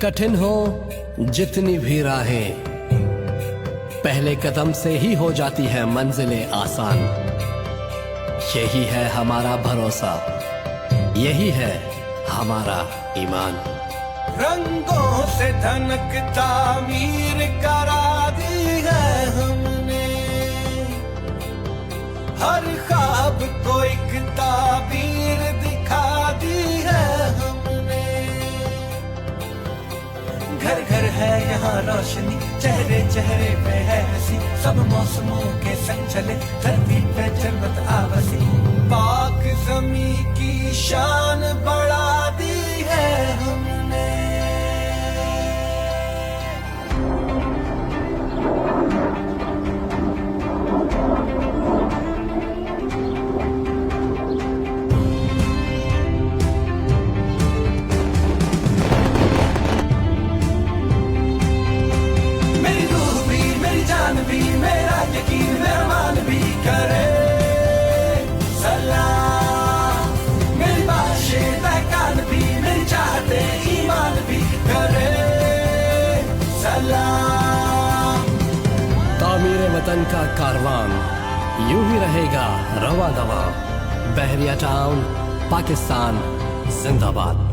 कठिन हो जितनी भी राहें, पहले कदम से ही हो जाती है मंजिलें आसान। यही है हमारा भरोसा, यही है हमारा ईमान। रंगों से धनक तामीर करा दी है हमने, हर ख्वाब को एक ताबीर दिखा दी है हमने। घर घर है यहाँ रोशनी, चेहरे चेहरे पे है हंसी, सब मौसमों के संग चले धरती पे जन्नत आवसी। पाक ज़मी की शान बढ़ा दी है हमने। मेरा यकीन मेरा मान भी करे सलाम, मेरी बाशे तहकान भी, मेरी चाहते ईमान भी करे सलाम। तामीर वतन का कारवान यूं ही रहेगा रवा दवा। बहरिया टाउन, पाकिस्तान जिंदाबाद।